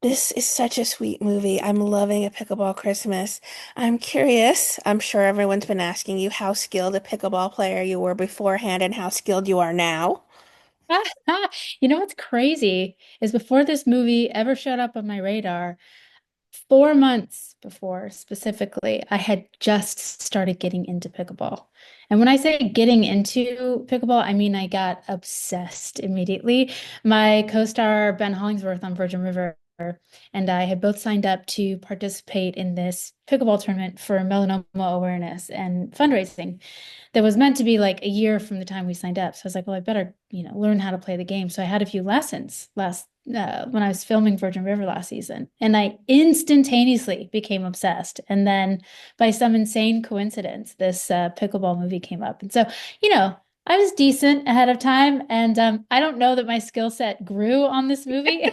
This is such a sweet movie. I'm loving A Pickleball Christmas. I'm curious, I'm sure everyone's been asking you how skilled a pickleball player you were beforehand and how skilled you are now. You know what's crazy is before this movie ever showed up on my radar, 4 months before specifically, I had just started getting into pickleball. And when I say getting into pickleball, I mean I got obsessed immediately. My co-star Ben Hollingsworth on Virgin River and I had both signed up to participate in this pickleball tournament for melanoma awareness and fundraising that was meant to be like a year from the time we signed up. So I was like, well, I better, learn how to play the game. So I had a few lessons when I was filming Virgin River last season, and I instantaneously became obsessed. And then by some insane coincidence, this pickleball movie came up. And so, you know, I was decent ahead of time, and I don't know that my skill set grew on this movie.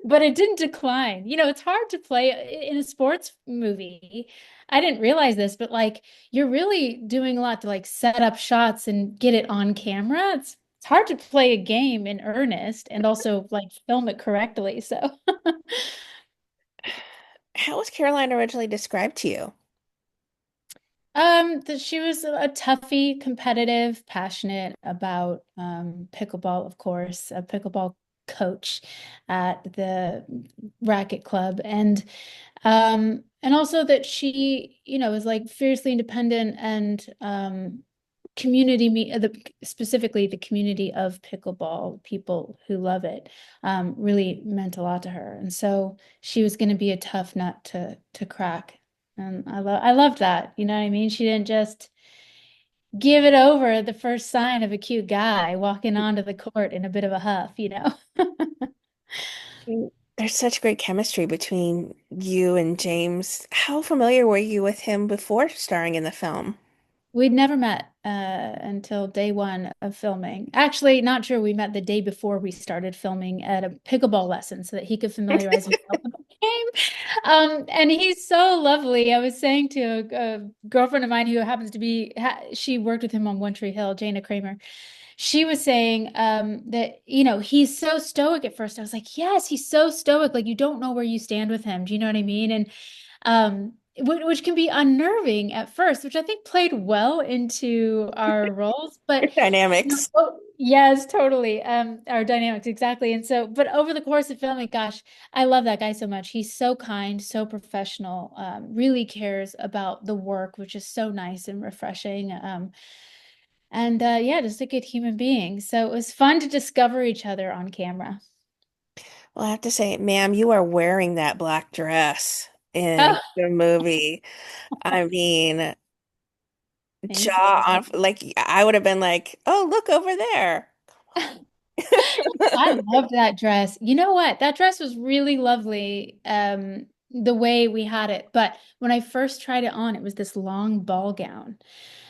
But it didn't decline. It's hard to play in a sports movie. I didn't realize this, but like you're really doing a lot to like set up shots and get it on camera. It's hard to play a game in earnest and also like film it correctly. So How was Caroline originally described to you? that she was a toughie, competitive, passionate about pickleball, of course, a pickleball coach at the racket club, and also that she, is like fiercely independent and community specifically the community of pickleball people who love it really meant a lot to her. And so she was going to be a tough nut to crack. And I loved that. You know what I mean? She didn't just give it over at the first sign of a cute guy walking onto the court in a bit of a huff. There's such great chemistry between you and James. How familiar were you with him before starring in the film? We'd never met until day one of filming. Actually, not true. We met the day before we started filming at a pickleball lesson so that he could familiarize himself with the game. And he's so lovely. I was saying to a girlfriend of mine who happens to she worked with him on One Tree Hill, Jana Kramer. She was saying that, he's so stoic at first. I was like, yes, he's so stoic. Like, you don't know where you stand with him. Do you know what I mean? And which can be unnerving at first, which I think played well into our roles. But Dynamics. yes, totally. Our dynamics exactly. And so, but over the course of filming, gosh, I love that guy so much. He's so kind, so professional. Really cares about the work, which is so nice and refreshing. And yeah, just a good human being. So it was fun to discover each other on camera. Well, I have to say, ma'am, you are wearing that black dress in Oh, the movie. I mean, thank jaw you. on, like, I would have been like, oh, look over there. I loved that dress. You know what? That dress was really lovely, the way we had it. But when I first tried it on, it was this long ball gown.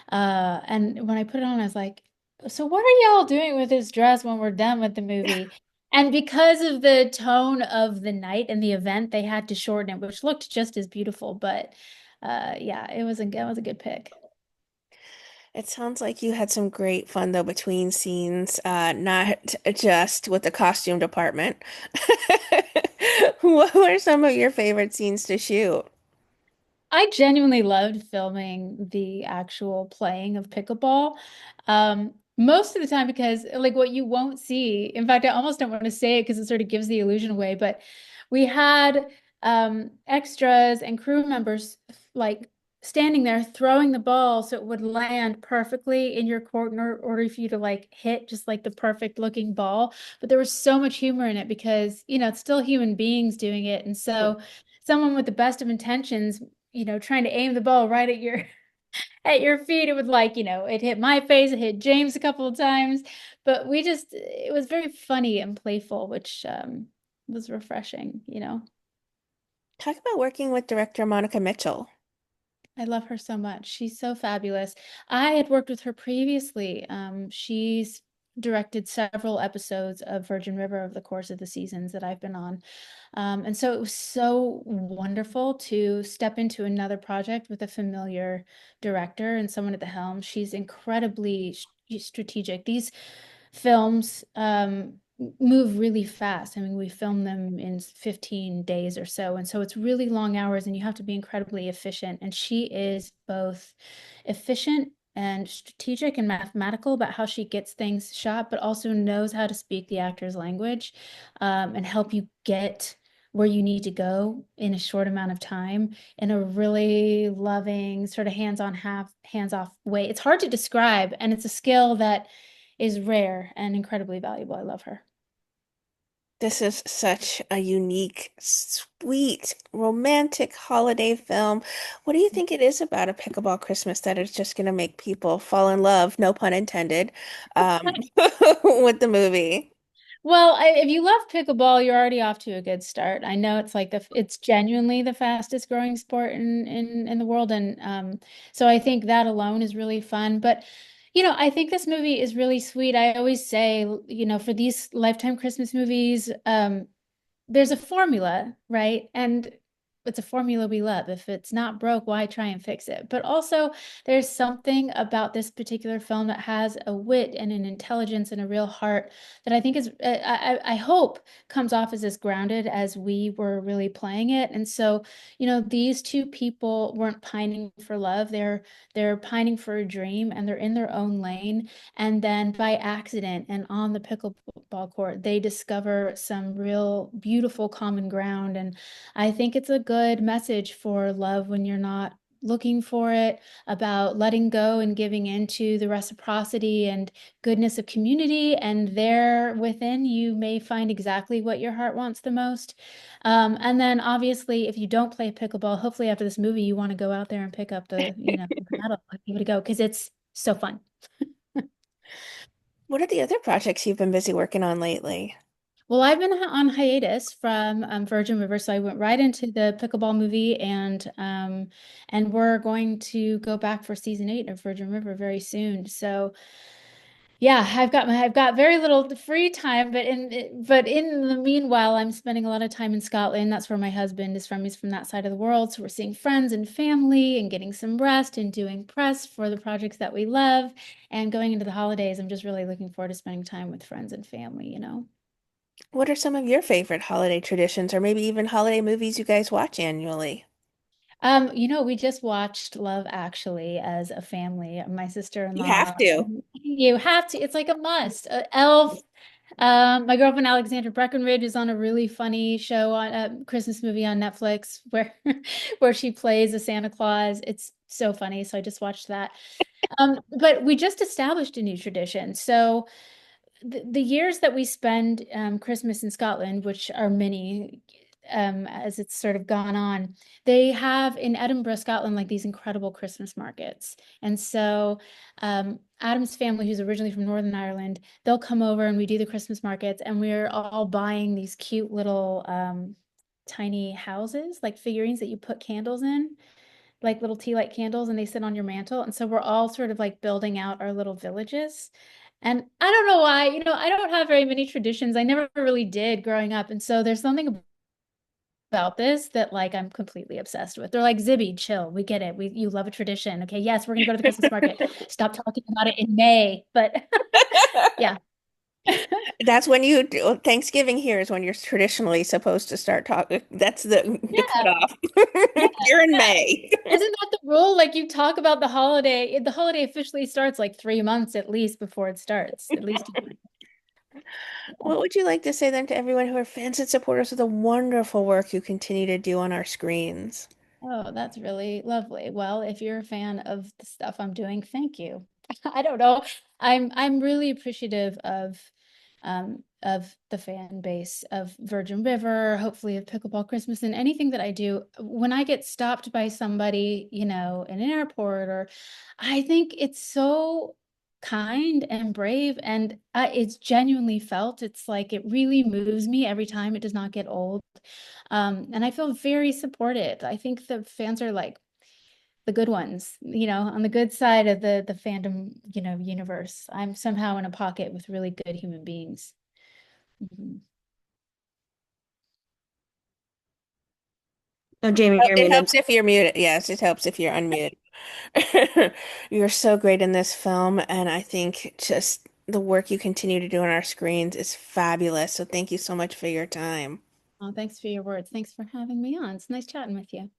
And when I put it on, I was like, so what are y'all doing with this dress when we're done with the movie? And because of the tone of the night and the event, they had to shorten it, which looked just as beautiful. But yeah, it was a good pick. It sounds like you had some great fun though between scenes, not just with the costume department. What were some of your favorite scenes to shoot? I genuinely loved filming the actual playing of pickleball. Most of the time because like what you won't see, in fact, I almost don't want to say it because it sort of gives the illusion away, but we had extras and crew members like standing there throwing the ball so it would land perfectly in your court in order for you to like hit just like the perfect looking ball. But there was so much humor in it because, it's still human beings doing it. And so someone with the best of intentions, trying to aim the ball right at your at your feet. It would like, it hit my face, it hit James a couple of times, but it was very funny and playful, which was refreshing. Talk about working with director Monica Mitchell. I love her so much. She's so fabulous. I had worked with her previously. She's directed several episodes of Virgin River over the course of the seasons that I've been on. And so it was so wonderful to step into another project with a familiar director and someone at the helm. She's incredibly strategic. These films move really fast. I mean, we film them in 15 days or so. And so it's really long hours and you have to be incredibly efficient. And she is both efficient and strategic and mathematical about how she gets things shot, but also knows how to speak the actor's language, and help you get where you need to go in a short amount of time in a really loving, sort of hands-on, hands-off way. It's hard to describe, and it's a skill that is rare and incredibly valuable. I love her. This is such a unique, sweet, romantic holiday film. What do you think it is about A Pickleball Christmas that is just going to make people fall in love, no pun intended, with the movie? Well, if you love pickleball, you're already off to a good start. I know it's like it's genuinely the fastest growing sport in the world, and so I think that alone is really fun. But I think this movie is really sweet. I always say, for these Lifetime Christmas movies, there's a formula, right? And it's a formula we love. If it's not broke, why try and fix it? But also, there's something about this particular film that has a wit and an intelligence and a real heart that I think is, I hope, comes off as grounded as we were really playing it. And so, these two people weren't pining for love. They're pining for a dream, and they're in their own lane. And then by accident and on the pickleball court, they discover some real beautiful common ground. And I think it's a good message for love when you're not looking for it, about letting go and giving into the reciprocity and goodness of community. And there within, you may find exactly what your heart wants the most. And then obviously, if you don't play pickleball, hopefully after this movie, you want to go out there and pick up the paddle and give it a go because it's so fun. What are the other projects you've been busy working on lately? Well, I've been on hiatus from Virgin River, so I went right into the pickleball movie, and we're going to go back for season 8 of Virgin River very soon. So yeah, I've got very little free time, but in the meanwhile, I'm spending a lot of time in Scotland. That's where my husband is from. He's from that side of the world, so we're seeing friends and family and getting some rest and doing press for the projects that we love. And going into the holidays, I'm just really looking forward to spending time with friends and family. What are some of your favorite holiday traditions or maybe even holiday movies you guys watch annually? We just watched Love Actually as a family. My You sister-in-law, have to. you have to, it's like a must. Elf. My girlfriend Alexandra Breckenridge is on a really funny show on a Christmas movie on Netflix where where she plays a Santa Claus. It's so funny. So I just watched that. But we just established a new tradition. So the years that we spend Christmas in Scotland, which are many, as it's sort of gone on, they have in Edinburgh, Scotland, like these incredible Christmas markets. And so Adam's family, who's originally from Northern Ireland, they'll come over and we do the Christmas markets, and we're all buying these cute little tiny houses, like figurines that you put candles in, like little tea light candles, and they sit on your mantle. And so we're all sort of like building out our little villages. And I don't know why, I don't have very many traditions. I never really did growing up. And so there's something about this that like I'm completely obsessed with. They're like, Zibby, chill. We get it. You love a tradition. Okay, yes, we're gonna go to the Christmas market. Stop talking about it in May. But yeah. That's when you do, Thanksgiving here is when you're traditionally supposed to start talking. That's the Yeah. cutoff. Yeah. You're in Yeah. May. Isn't that the rule? Like you talk about the holiday. The holiday officially starts like 3 months at least before it starts. At least. What would you like to say then to everyone who are fans and supporters of the wonderful work you continue to do on our screens? Oh, that's really lovely. Well, if you're a fan of the stuff I'm doing, thank you. I don't know. I'm really appreciative of the fan base of Virgin River, hopefully of Pickleball Christmas, and anything that I do. When I get stopped by somebody, in an airport, or I think it's so kind and brave, and it's genuinely felt. It's like it really moves me every time. It does not get old. And I feel very supported. I think the fans are like the good ones, on the good side of the fandom, universe. I'm somehow in a pocket with really good human beings. Mhm. Oh, Jamie, you're It muted. helps if you're muted. Yes, it helps if you're unmuted. You're so great in this film, and I think just the work you continue to do on our screens is fabulous. So thank you so much for your time. Oh, thanks for your words. Thanks for having me on. It's nice chatting with you.